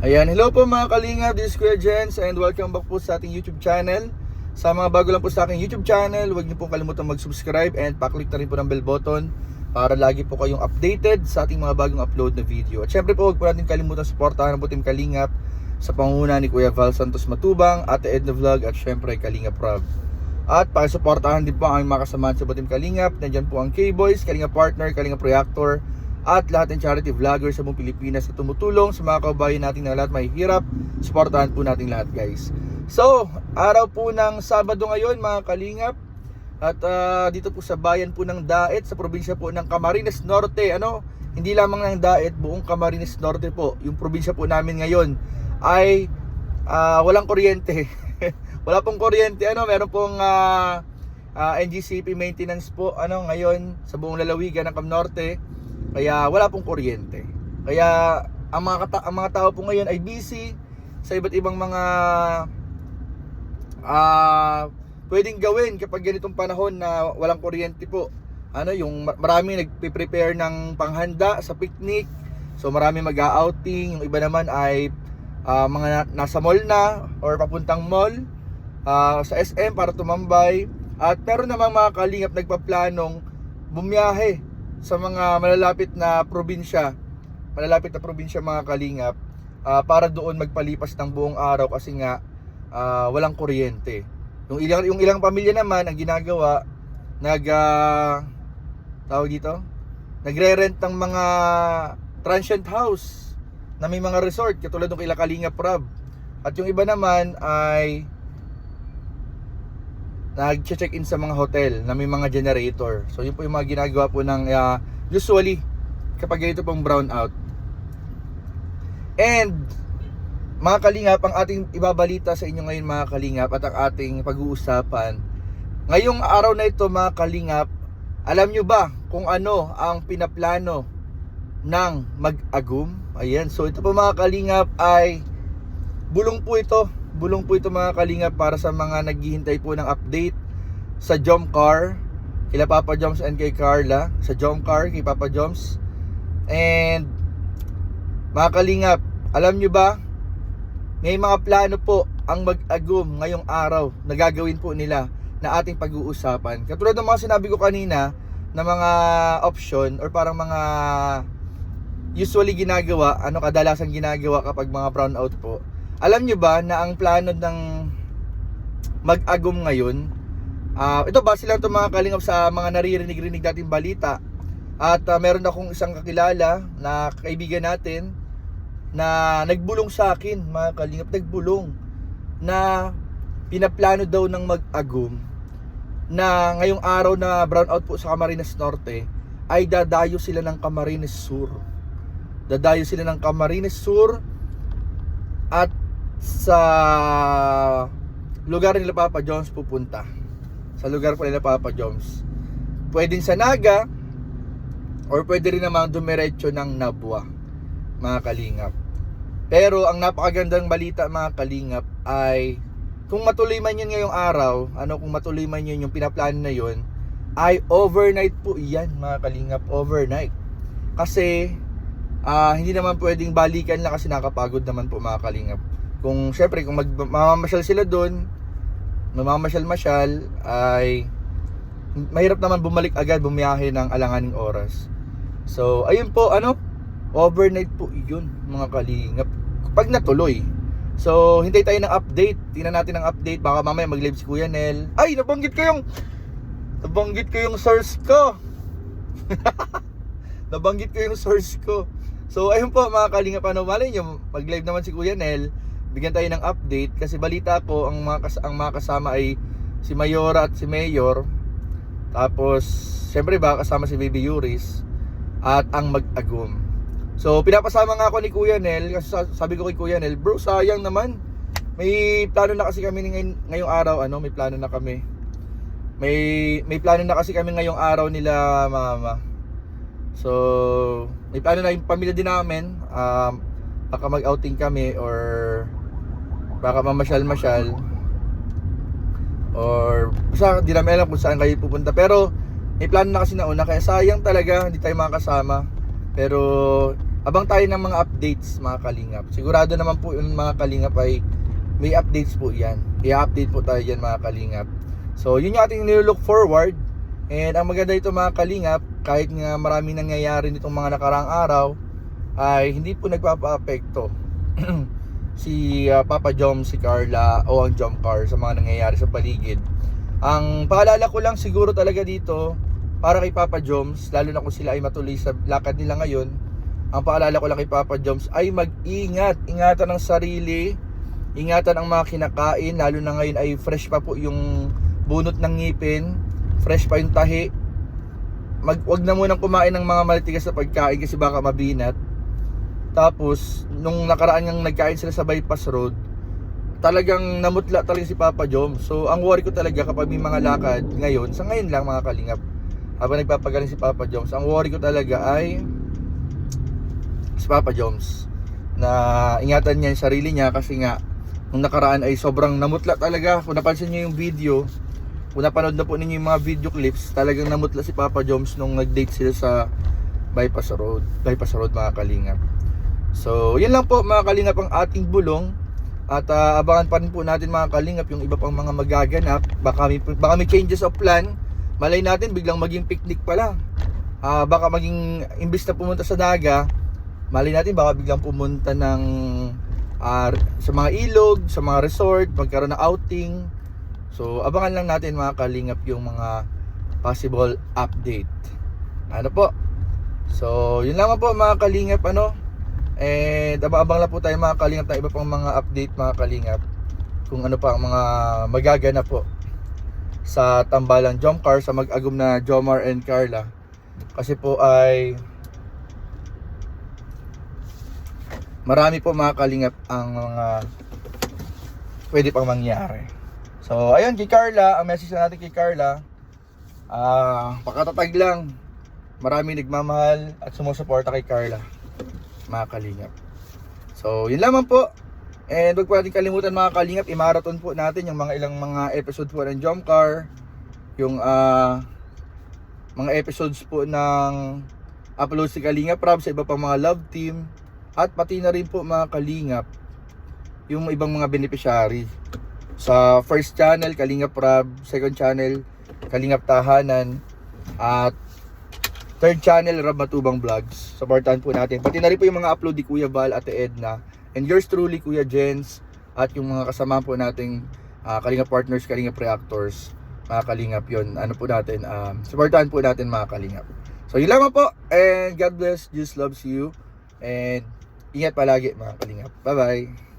Ayan, hello po mga kalingap, this is Kuya Jens and welcome back po sa ating YouTube channel. Sa mga bago lang po sa aking YouTube channel, huwag niyo po kalimutan mag-subscribe and paklik na rin po ng bell button para lagi po kayong updated sa ating mga bagong upload na video. At syempre po, huwag po natin kalimutan suportahan po Team Kalingap sa pangunguna ni Kuya Val Santos Matubang, Ate Edna Vlog at syempre Kalingap Rob. At pakisuportahan din po ang aming mga kasamahan sa Team Kalingap. Nandiyan po ang K-Boys, Kalingap Partner, Kalingap Reactor at lahat ng charity vloggers sa buong Pilipinas na tumutulong sa mga kababayan natin na lahat may hirap. Suportahan po natin lahat, guys. So, araw po ng Sabado ngayon mga Kalingap. At dito po sa bayan po ng Daet, sa probinsya po ng Camarines Norte. Hindi lamang ng Daet, buong Camarines Norte po. Yung probinsya po namin ngayon ay walang kuryente. Wala pong kuryente. Meron pong NGCP maintenance po ngayon sa buong lalawigan ng Cam Norte. Kaya wala pong kuryente. Kaya ang mga tao po ngayon ay busy sa iba't ibang mga pwedeng gawin kapag ganitong panahon na walang kuryente po. Yung marami nagpe-prepare ng panghanda sa picnic. So marami mag-outing, yung iba naman ay mga nasa mall na or papuntang mall sa SM para tumambay. At meron namang mga kalingap nagpaplanong bumiyahe sa mga malalapit na probinsya mga kalingap para doon magpalipas ng buong araw kasi nga walang kuryente. Yung ilang pamilya naman ang ginagawa nagre-rent ng mga transient house na may mga resort katulad ng kila Kalingap Rob. At yung iba naman ay nag-check-in sa mga hotel na may mga generator. So yun po yung mga ginagawa po ng usually kapag ganito pong brownout. And mga Kalingap, ang ating ibabalita sa inyo ngayon mga Kalingap at ang ating pag-uusapan ngayong araw na ito mga Kalingap, alam nyo ba kung ano ang pinaplano ng Mag-Agum? Ayan, so ito po mga Kalingap ay bulong po ito mga Kalingap para sa mga naghihintay po ng update sa Jomcar kila Papa Joms and kay Carla. Sa Jomcar kay Papa Joms. And mga Kalingap, alam nyo ba may mga plano po ang Mag-Agum ngayong araw na gagawin po nila na ating pag-uusapan. Katulad ng mga sinabi ko kanina na mga option or parang mga usually ginagawa, kadalasan ginagawa kapag mga brownout po. Alam nyo ba na ang plano ng Mag-Agum ngayon, ito base lang ito mga Kalingap sa mga naririnig nating balita. At meron akong isang kakilala na kaibigan natin na nagbulong sa akin mga Kalingap, na pinaplano daw ng Mag-Agum na ngayong araw na brownout po sa Camarines Norte ay dadayo sila ng Camarines Sur. At sa lugar nila Papa Joms pupunta. Sa lugar po nila Papa Joms. Pwedeng sa Naga or pwede rin naman dumiretso ng Nabwa mga Kalingap. Pero ang napakagandang balita mga Kalingap ay kung matuloy man yun ngayong araw, kung matuloy man yun yung pinaplano na yun, ay overnight po yan mga Kalingap, overnight. Kasi hindi naman pwedeng balikan lang kasi nakapagod naman po mga Kalingap. Kung syempre kung mamamasyal sila doon, mamamasyal ay mahirap naman bumalik agad, bumiyahe ng alanganing oras. So ayun po, overnight po yun mga Kalingap pag natuloy. So hintay tayo ng update, tingnan natin ang update, baka mamaya mag-live si Kuya Nel. Ay, nabanggit ko yung source ko. Nabanggit ko yung source ko. So ayun po mga Kalingap, malay nyo mag-live naman si Kuya Nel, bigyan tayo ng update kasi balita ko ang mga kasama ay si Mayora at si Mayor. Tapos syempre ba kasama si Baby Yuris at ang Mag-Agum. So pinapasama nga ako ni Kuya Nel kasi sabi ko kay Kuya Nel, bro sayang naman, may plano na kasi kami ngayong araw, may plano na kami. May plano na kasi kami ngayong araw nila mama. So may plano na yung pamilya din namin, baka mag-outing kami or baka mamasyal or basta di namin alam kung saan kayo pupunta. Pero may plano na kasi nauna, kaya sayang talaga hindi tayo makakasama. Pero abang tayo ng mga updates mga kalingap. Sigurado naman po yung mga kalingap ay may updates po yan. I-update po tayo yan mga kalingap. So yun yung ating nilook forward. And ang maganda ito mga kalingap, kahit nga maraming nangyayari nitong mga nakaraang araw, ay hindi po nagpapa-apekto si Papa Jom, si Carla o ang Jomcar sa mga nangyayari sa paligid. Ang paalala ko lang siguro talaga dito para kay Papa Joms, lalo na kung sila ay matuloy sa lakad nila ngayon, ang paalala ko lang kay Papa Joms ay mag-ingat, ingatan ang sarili, ingatan ang mga kinakain, lalo na ngayon ay fresh pa po yung bunot ng ngipin, fresh pa yung tahi. Wag na munang kumain ng mga malatigas na pagkain kasi baka mabinat. Tapos nung nakaraan ng nagkain sila sa bypass road, talagang namutla talaga si Papa Jom. So ang worry ko talaga kapag may mga lakad ngayon, sa ngayon lang mga kalingap, habang nagpapagaling si Papa Joms, ang worry ko talaga ay si Papa Joms, na ingatan niya yung sarili niya kasi nga nung nakaraan ay sobrang namutla talaga. Kung napansin niyo yung video, kung napanood na po ninyo yung mga video clips, talagang namutla si Papa Joms nung nag-date sila sa bypass road mga kalingap. So yun lang po mga kalingap ang ating bulong. At abangan pa rin po natin mga kalingap yung iba pang mga magaganap. Baka may changes of plan. Malay natin biglang maging picnic pala. Baka maging imbis na pumunta sa Naga, malay natin baka biglang pumunta ng sa mga ilog, sa mga resort, magkaroon ng outing. So abangan lang natin mga kalingap yung mga possible update. Ano po? So yun lang po mga kalingap And abang-abang lang po tayo mga kalingap na iba pang mga update mga kalingap, kung ano pa ang mga magaganap po sa tambalang Jomcar, sa mag-agum na Jomar and Carla. Kasi po ay marami po mga kalingap ang mga pwede pang mangyari. So ayun, kay Carla, ang message natin kay Carla, pakatatag lang. Marami nagmamahal at sumusuporta kay Carla mga kalingap. So yun lamang po. And huwag po natin kalimutan mga kalingap, i-marathon po natin yung mga ilang mga episode po ng Jomcar, yung mga episodes po ng upload si Kalingap Rob sa iba pang mga love team, at pati na rin po mga kalingap yung ibang mga beneficiary. Sa first channel Kalingap Rob, second channel Kalingap Tahanan, at third channel Rob Matubang Vlogs. Supportahan po natin. Pati na rin po yung mga upload ni Kuya Val, Ate Edna, and yours truly Kuya Jens, at yung mga kasama po nating Kalingap Partners, Kalingap Reactors, mga kalingap yun. Ano po natin, supportahan po natin mga kalingap. So yun lamang po, and God bless, Jesus loves you, and ingat palagi mga kalingap. Bye bye.